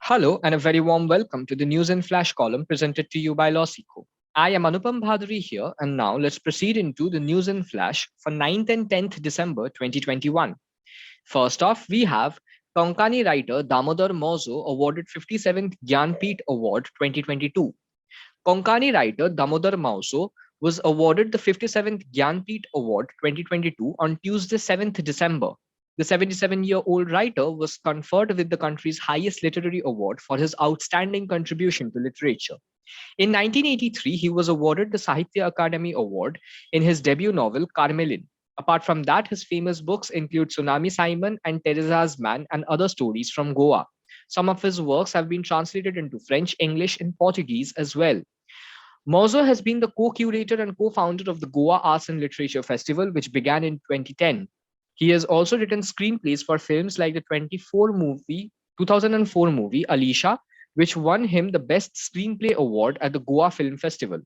Hello and a very warm welcome to the News and Flash column presented to you by Losico. I am Anupam Bhaduri here, and now let's proceed into the News and Flash for 9th and 10th December 2021. First off, we have Konkani writer Damodar Mozo awarded 57th Gyanpeeth Award 2022. Konkani writer Damodar Mozo was awarded the 57th Gyanpeeth Award 2022 on Tuesday, 7th December. The 77-year-old writer was conferred with the country's highest literary award for his outstanding contribution to literature. In 1983, he was awarded the Sahitya Akademi Award in his debut novel Carmelin. Apart from that, his famous books include Tsunami Simon and Teresa's Man and other stories from Goa. Some of his works have been translated into French, English, and Portuguese as well. Mozo has been the co-curator and co-founder of the Goa Arts and Literature Festival, which began in 2010. He has also written screenplays for films like the 2004 movie Alicia, which won him the Best Screenplay Award at the Goa Film Festival.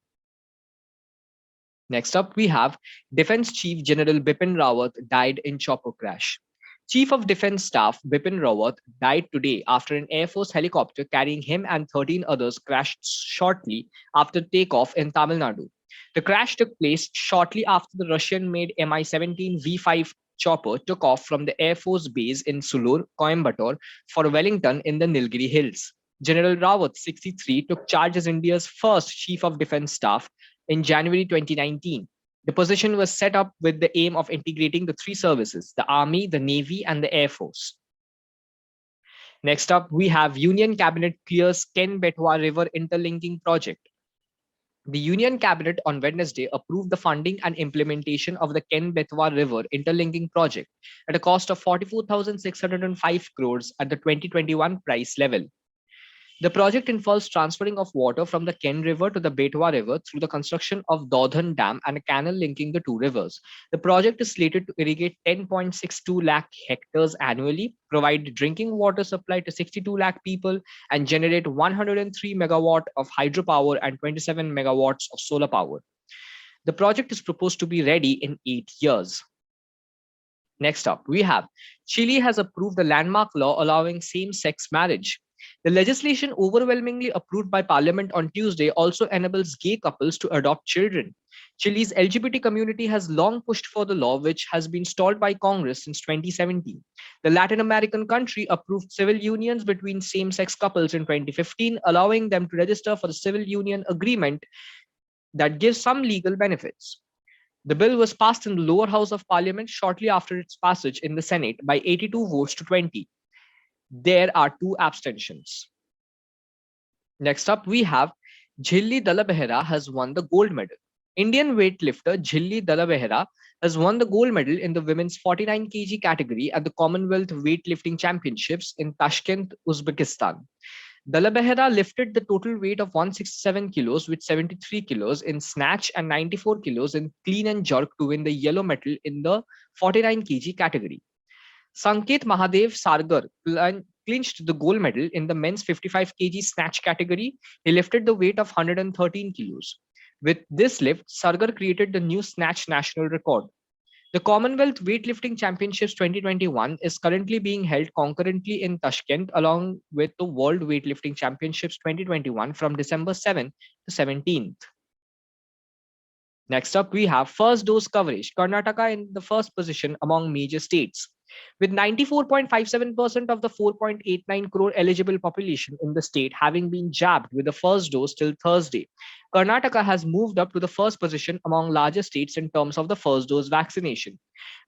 Next up, we have Defense Chief General Bipin Rawat died in chopper crash. Chief of Defense Staff Bipin Rawat died today after an Air Force helicopter carrying him and 13 others crashed shortly after takeoff in Tamil Nadu. The crash took place shortly after the Russian-made Mi-17 V5 chopper took off from the Air Force base in Sulur, Coimbatore, for Wellington in the Nilgiri Hills. General Rawat, 63, took charge as India's first Chief of Defense Staff in January 2019. The position was set up with the aim of integrating the three services, the Army, the Navy, and the Air Force. Next up, we have Union Cabinet clears Ken Betwa River interlinking project. The Union Cabinet on Wednesday approved the funding and implementation of the Ken Betwa River interlinking project at a cost of 44,605 crores at the 2021 price level. The project involves transferring of water from the Ken River to the Betwa River through the construction of Dodhan Dam and a canal linking the two rivers. The project is slated to irrigate 10.62 lakh hectares annually, provide drinking water supply to 62 lakh people, and generate 103 megawatt of hydropower and 27 megawatts of solar power. The project is proposed to be ready in 8 years. Next up, we have Chile has approved a landmark law allowing same-sex marriage. The legislation overwhelmingly approved by Parliament on Tuesday also enables gay couples to adopt children. Chile's LGBT community has long pushed for the law, which has been stalled by Congress since 2017. The Latin American country approved civil unions between same sex couples in 2015, allowing them to register for the civil union agreement that gives some legal benefits. The bill was passed in the lower house of parliament shortly after its passage in the Senate by 82 votes to 20. There are 2 abstentions. Next up, we have Jhilli Dalabehera has won the gold medal. Indian weightlifter Jhilli Dalabehera has won the gold medal in the women's 49 kg category at the Commonwealth Weightlifting Championships in Tashkent, Uzbekistan. Dalabehera lifted the total weight of 167 kilos with 73 kilos in snatch and 94 kilos in clean and jerk to win the yellow medal in the 49 kg category. Sanket Mahadev Sargar clinched the gold medal in the men's 55 kg snatch category. He lifted the weight of 113 kilos. With this lift, Sargar created the new snatch national record. The Commonwealth Weightlifting Championships 2021 is currently being held concurrently in Tashkent along with the World Weightlifting Championships 2021 from December 7th to 17th. Next up, we have first dose coverage. Karnataka in the first position among major states. With 94.57% of the 4.89 crore eligible population in the state having been jabbed with the first dose till Thursday, Karnataka has moved up to the first position among larger states in terms of the first dose vaccination.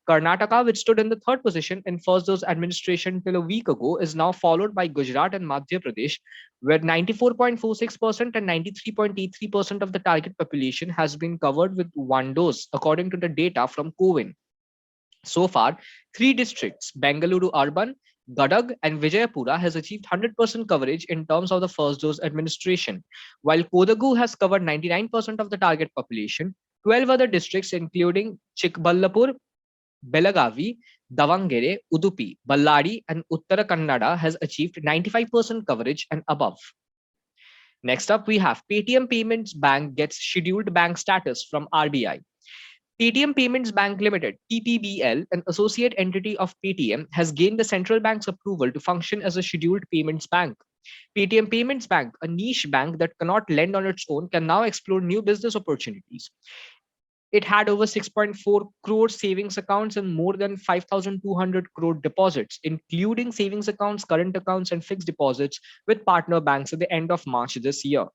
Karnataka, which stood in the third position in first dose administration till a week ago, is now followed by Gujarat and Madhya Pradesh, where 94.46% and 93.83% of the target population has been covered with one dose, according to the data from CoWIN. So far, 3 districts, Bengaluru Urban, Gadag, and Vijayapura, has achieved 100% coverage in terms of the first dose administration, while Kodagu has covered 99% of the target population. 12 other districts, including Chikballapur, Belagavi, Davangere, Udupi, Ballari, and Uttara Kannada, has achieved 95% coverage and above. Next up, we have Paytm Payments Bank gets scheduled bank status from RBI. Paytm Payments Bank Limited, PPBL, an associate entity of Paytm, has gained the central bank's approval to function as a scheduled payments bank. Paytm Payments Bank, a niche bank that cannot lend on its own, can now explore new business opportunities. It had over 6.4 crore savings accounts and more than 5,200 crore deposits, including savings accounts, current accounts, and fixed deposits with partner banks at the end of March this year.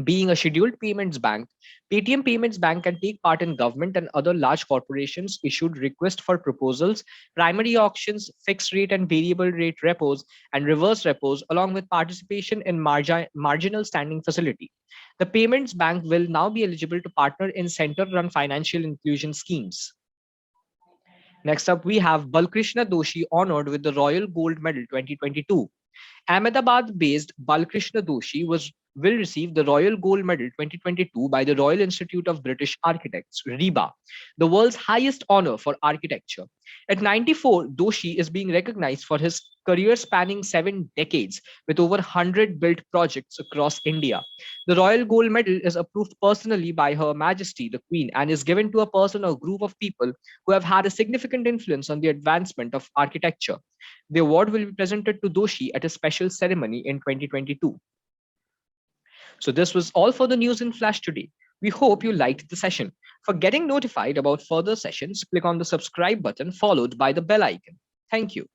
Being a scheduled payments bank, Paytm Payments Bank can take part in government and other large corporations issued request for proposals, primary auctions, fixed rate and variable rate repos, and reverse repos, along with participation in marginal standing facility. The payments bank will now be eligible to partner in center-run financial inclusion schemes. Next up, we have Balkrishna Doshi honored with the Royal Gold Medal 2022. Ahmedabad-based Balkrishna Doshi will receive the Royal Gold Medal 2022 by the Royal Institute of British Architects, RIBA, the world's highest honor for architecture. At 94, Doshi is being recognized for his career spanning 7 decades with over 100 built projects across India. The Royal Gold Medal is approved personally by Her Majesty the Queen and is given to a person or group of people who have had a significant influence on the advancement of architecture. The award will be presented to Doshi at a special ceremony in 2022. So this was all for the news in Flash today. We hope you liked the session. For getting notified about further sessions, click on the subscribe button followed by the bell icon. Thank you.